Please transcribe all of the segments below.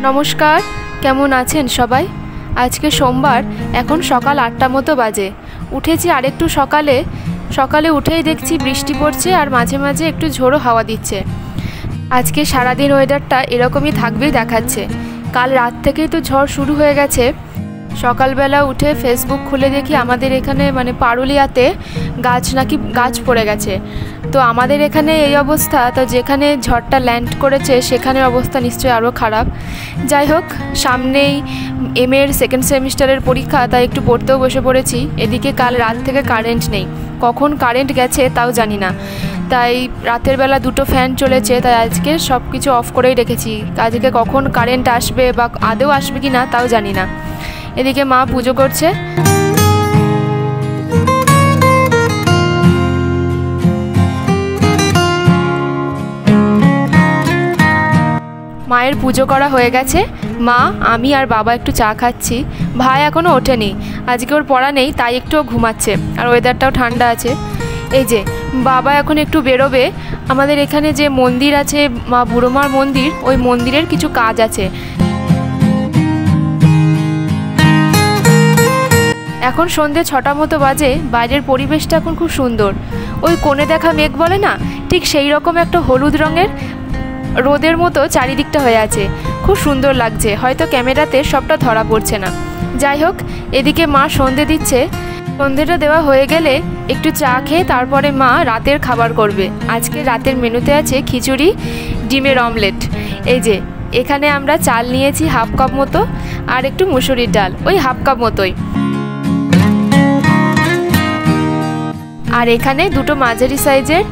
নমস্কার, কেমন আছেন সবাই? আজকে সোমবার, এখন সকাল ৮টা মতো বাজে। উঠেছি আরেকটু সকালে উঠেই দেখছি বৃষ্টি পড়ছে আর মাঝে মাঝে একটু ঝোড়ো হাওয়া দিচ্ছে। আজকে সারাদিন ওয়েদারটা এরকমই থাকবেই দেখাচ্ছে। কাল রাত থেকেই তো ঝড় শুরু হয়ে গেছে। সকালবেলা উঠে ফেসবুক খুলে দেখি আমাদের এখানে পারুলিয়াতে গাছ পড়ে গেছে। তো আমাদের এখানে এই অবস্থা, তো যেখানে ঝড়টা ল্যান্ড করেছে সেখানের অবস্থা নিশ্চয়ই আরও খারাপ। যাই হোক, সামনেই এমএর সেকেন্ড সেমিস্টারের পরীক্ষা, তাই একটু পড়তেও বসে পড়েছি। এদিকে কাল রাত থেকে কারেন্ট নেই, কখন কারেন্ট গেছে তাও জানি না। তাই রাতের বেলা দুটো ফ্যান চলেছে, তাই আজকে সব কিছু অফ করেই রেখেছি। আজকে কখন কারেন্ট আসবে বা আদৌ আসবে কি না তাও জানি না। এদিকে মা পুজো করছে। মায়ের পুজো করা হয়ে গেছে। মা, আমি আর বাবা একটু চা খাচ্ছি। ভাই এখনও ওঠেনি, আজকে ওর পড়া নেই, তাই একটু ঘুমাচ্ছে। আর ওয়েদারটাও ঠান্ডা আছে। এই যে বাবা এখন একটু বেরোবে। আমাদের এখানে যে মন্দির আছে, মা বুড়োমার মন্দির, ওই মন্দিরের কিছু কাজ আছে। এখন সন্ধে 6টা মতো বাজে। বাইরের পরিবেশটা এখন খুব সুন্দর। ওই কোণে দেখা মেঘ বলে না, ঠিক সেই রকম একটা হলুদ রঙের রোদের মতো চারিদিকটা হয়ে আছে। খুব সুন্দর লাগছে, হয়তো ক্যামেরাতে সবটা ধরা পড়ছে না। যাই হোক, এদিকে মা সন্ধে দিচ্ছে। সন্ধেটা দেওয়া হয়ে গেলে একটু চা খেয়ে তারপরে মা রাতের খাবার করবে। আজকে রাতের মেনুতে আছে খিচুড়ি, ডিমের অমলেট। এই যে এখানে আমরা চাল নিয়েছি হাফ কাপ মতো, আর একটু মুসুরির ডাল ওই হাফ কাপ মতোই। আর এখানে দুটো মাঝারি সাইজের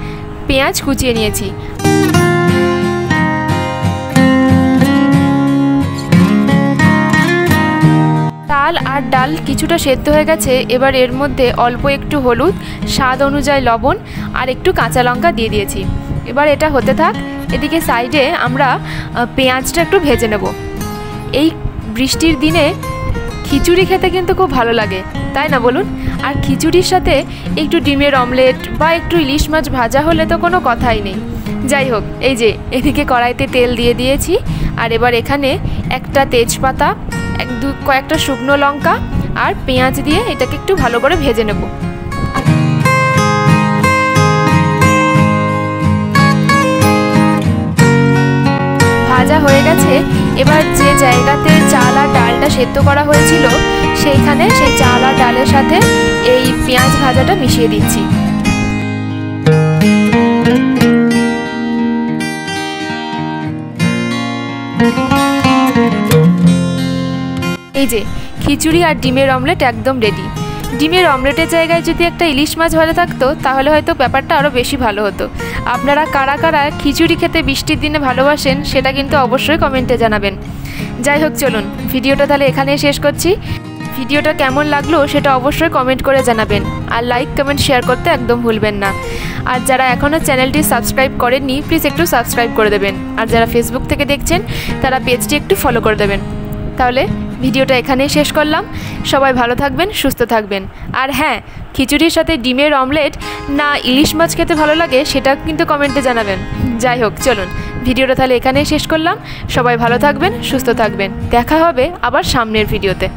পেঁয়াজ কুচিয়ে নিয়েছি। চাল আর ডাল কিছুটা সেদ্ধ হয়ে গেছে। এবার এর মধ্যে অল্প একটু হলুদ, স্বাদ অনুযায়ী লবণ আর একটু কাঁচা লঙ্কা দিয়ে দিয়েছি। এবার এটা হতে থাক। এদিকে সাইডে আমরা পেঁয়াজটা একটু ভেজে নেব। এই বৃষ্টির দিনে খিচুড়ি খেতে কিন্তু খুব ভালো লাগে, তাই না বলুন? আর খিচুড়ির সাথে একটু ডিমের অমলেট বা একটু ইলিশ মাছ ভাজা হলে তো কোনো কথাই নেই। যাই হোক, এই যে এদিকে কড়াইতে তেল দিয়ে দিয়েছি। আর এবার এখানে একটা তেজপাতা, কয়েকটা শুকনো লঙ্কা আর পেঁয়াজ দিয়ে এটাকে একটু ভালো করে ভেজে নেব। ভাজা হয়ে গেছে। এবার যে জায়গাতে চাল আর ডালটা সেদ্ধ করা হয়েছিল সেইখানে সেই চাল আর ডালের সাথে এই পেঁয়াজ ভাজাটা মিশিয়ে দিচ্ছি। এই যে খিচুড়ি আর ডিমের অমলেট একদম রেডি। ডিমের অমলেটের জায়গায় যদি একটা ইলিশ মাছ ভাজা থাকতো তাহলে হয়তো ব্যাপারটা আরও বেশি ভালো হতো। আপনারা কারা কারা খিচুড়ি খেতে বৃষ্টির দিনে ভালোবাসেন সেটা কিন্তু অবশ্যই কমেন্টে জানাবেন। যাই হোক, চলুন ভিডিওটা তাহলে এখানেই শেষ করছি। ভিডিওটা কেমন লাগলো সেটা অবশ্যই কমেন্ট করে জানাবেন। আর লাইক, কমেন্ট, শেয়ার করতে একদম ভুলবেন না। আর যারা এখনও চ্যানেলটি সাবস্ক্রাইব করেননি প্লিজ একটু সাবস্ক্রাইব করে দেবেন। আর যারা ফেসবুক থেকে দেখছেন তারা পেজটি একটু ফলো করে দেবেন। তাহলে ভিডিওটা এখানেই শেষ করলাম। সবাই ভালো থাকবেন, সুস্থ থাকবেন। আর হ্যাঁ, খিচুড়ির সাথে ডিমের অমলেট না ইলিশ মাছ খেতে ভালো লাগে সেটা কিন্তু কমেন্টে জানাবেন। যাই হোক, চলুন ভিডিওটা তাহলে এখানেই শেষ করলাম। সবাই ভালো থাকবেন, সুস্থ থাকবেন। দেখা হবে আবার সামনের ভিডিওতে।